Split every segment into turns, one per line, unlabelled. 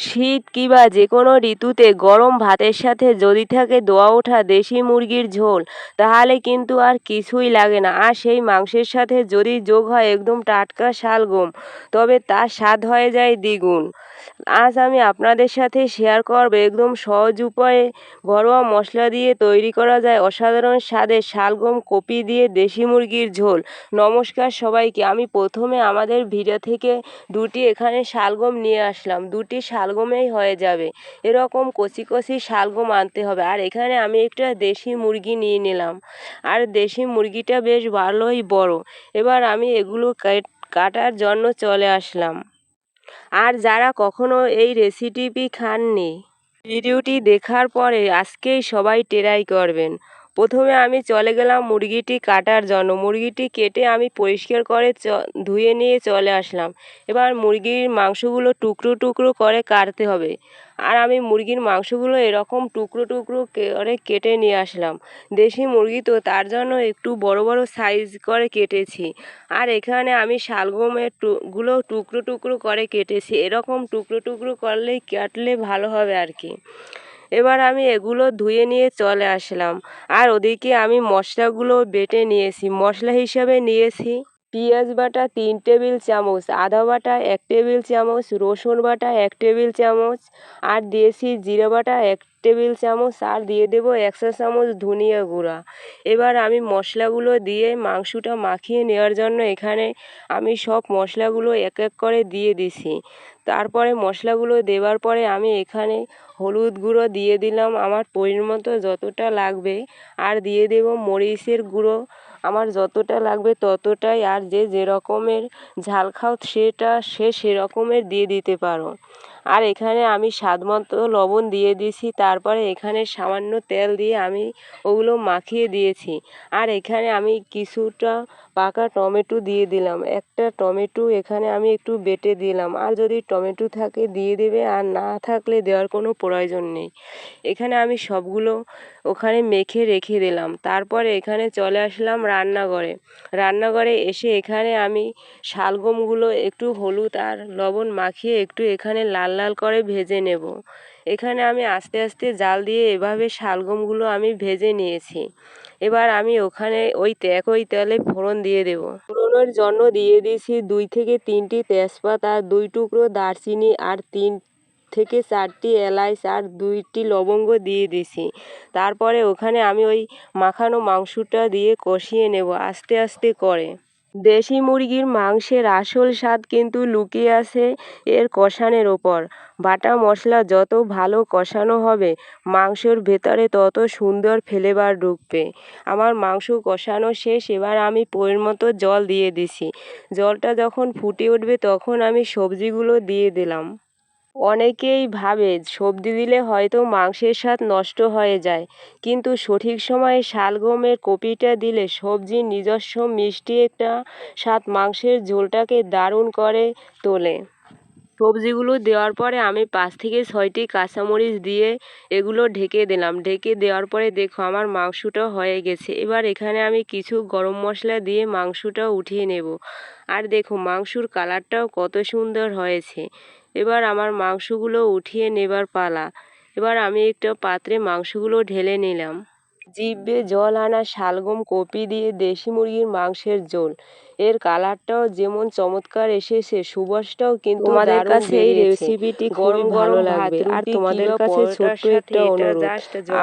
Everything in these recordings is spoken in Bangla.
শীত কিংবা যে কোনো ঋতুতে গরম ভাতের সাথে যদি থাকে ধোয়া ওঠা দেশি মুরগির ঝোল, তাহলে কিন্তু আর কিছুই লাগে না। আর সেই মাংসের সাথে যদি যোগ হয় একদম টাটকা শালগম, তবে তার স্বাদ হয়ে যায় দ্বিগুণ। আজ আমি আপনাদের সাথে শেয়ার করব একদম সহজ উপায়ে ঘরোয়া মশলা দিয়ে তৈরি করা যায় অসাধারণ স্বাদের শালগম কপি দিয়ে দেশি মুরগির ঝোল। নমস্কার সবাইকে। আমি প্রথমে আমাদের ভিডিও থেকে দুটি এখানে শালগম নিয়ে আসলাম। দুটি শালগমেই হয়ে যাবে। এরকম কচি কচি শালগম আনতে হবে। আর এখানে আমি একটা দেশি মুরগি নিয়ে নিলাম। আর দেশি মুরগিটা বেশ ভালোই বড়। এবার আমি এগুলো কাটার জন্য চলে আসলাম। আর যারা কখনো এই রেসিপি খাননি, ভিডিওটি দেখার পরে আজকেই সবাই ট্রাই করবেন। প্রথমে আমি চলে গেলাম মুরগিটি কাটার জন্য। মুরগিটি কেটে আমি পরিষ্কার করে ধুয়ে নিয়ে চলে আসলাম। এবার মুরগির মাংসগুলো টুকরো টুকরো করে কাটতে হবে। আর আমি মুরগির মাংসগুলো এরকম টুকরো টুকরো করে কেটে নিয়ে আসলাম। দেশি মুরগি তো তার জন্য একটু বড় বড় সাইজ করে কেটেছি। আর এখানে আমি শালগমের গুলো টুকরো টুকরো করে কেটেছি। এরকম টুকরো টুকরো করলেই কাটলে ভালো হবে আর কি। এবার আমি এগুলো ধুয়ে নিয়ে চলে আসলাম। আর ওদিকে আমি মশলাগুলো বেটে নিয়েছি। মশলা হিসাবে নিয়েছি পেঁয়াজ বাটা 3 টেবিল চামচ, আদা বাটা 1 টেবিল চামচ, রসুন বাটা 1 টেবিল চামচ, আর দিয়েছি জিরা বাটা 1 টেবিল চামচ, আর দিয়ে দেবো 1 চা চামচ ধনিয়া গুঁড়া। এবার আমি মশলাগুলো দিয়ে মাংসটা মাখিয়ে নেওয়ার জন্য এখানে আমি সব মশলাগুলো এক এক করে দিয়ে দিছি। তারপরে মশলাগুলো দেওয়ার পরে আমি এখানে হলুদ গুঁড়ো দিয়ে দিলাম আমার পরিমাণ মতো যতটা লাগবে। আর দিয়ে দেব মরিচের গুঁড়ো আমার যতটা লাগবে ততটাই। আর যে রকমের ঝাল খাও সে সেরকমের দিয়ে দিতে পারো। আর এখানে আমি স্বাদ মতো লবণ দিয়ে দিয়েছি। তারপরে এখানে সামান্য তেল দিয়ে আমি ওগুলো মাখিয়ে দিয়েছি। আর এখানে আমি কিছুটা পাকা টমেটো দিয়ে দিলাম। একটা টমেটো এখানে আমি একটু বেটে দিলাম। আর যদি টমেটো থাকে দিয়ে দেবে, আর না থাকলে দেওয়ার কোনো প্রয়োজন নেই। এখানে আমি সবগুলো ওখানে মেখে রেখে দিলাম। তারপরে এখানে চলে আসলাম রান্নাঘরে। রান্নাঘরে এসে এখানে আমি শালগমগুলো একটু হলুদ আর লবণ মাখিয়ে একটু এখানে লাল লাল করে ভেজে নেব। এখানে আমি আস্তে আস্তে জাল দিয়ে এভাবে শালগমগুলো আমি ভেজে নিয়েছি। এবার আমি ওখানে ওই তেলে ফোড়ন দিয়ে দেব। ফোড়নের জন্য দিয়ে দিয়েছি 2 থেকে 3টি তেজপাতা, 2 টুকরো দারচিনি, আর 3 থেকে 4টি এলাচ, আর 2টি লবঙ্গ দিয়ে দিছি। তারপরে ওখানে আমি ওই মাখানো মাংসটা দিয়ে কষিয়ে নেব আস্তে আস্তে করে। দেশি মুরগির মাংসের আসল স্বাদ কিন্তু লুকিয়ে আছে এর কষানোর ওপর। বাটা মশলা যত ভালো কষানো হবে মাংসের ভেতরে তত সুন্দর ফ্লেভার ঢুকবে। আমার মাংস কষানো শেষ। এবার আমি পরিমাণ মতো জল দিয়ে দিছি। জলটা যখন ফুটে উঠবে তখন আমি সবজিগুলো দিয়ে দিলাম। অনেকেই ভাবে সবজি দিলে হয়তো মাংসের স্বাদ নষ্ট হয়ে যায়, কিন্তু সঠিক সময়ে শালগমের কপিটা দিলে সবজির নিজস্ব মিষ্টি একটা স্বাদ মাংসের ঝোলটাকে দারুণ করে তোলে। সবজিগুলো দেওয়ার পরে আমি 5 থেকে 6টি কাঁচামরিচ দিয়ে এগুলো ঢেকে দিলাম। ঢেকে দেওয়ার পরে দেখো আমার মাংসটা হয়ে গেছে। এবার এখানে আমি কিছু গরম মশলা দিয়ে মাংসটা উঠিয়ে নেব। আর দেখো মাংসর কালারটাও কত সুন্দর হয়েছে। এবার আমার মাংসগুলো উঠিয়ে নেবার পালা। এবার আমি একটা পাত্রে মাংসগুলো ঢেলে নিলাম। জিভে জল আনা শালগম কপি দিয়ে দেশি মুরগির মাংসের ঝোল। এর কালারটাও যেমন চমৎকার এসেছে, সুবাসটাও কিন্তু তোমাদের কাছে এই রেসিপিটি গরম গরম লাগবে। আর তোমাদের কাছে ছোট্ট একটা অনুরোধ,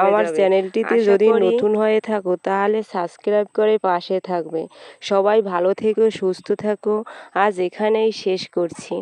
আমার চ্যানেলটিতে যদি নতুন হয়ে থাকো তাহলে সাবস্ক্রাইব করে পাশে থাকবে। সবাই ভালো থেকো, সুস্থ থাকো। আজ এখানেই শেষ করছি।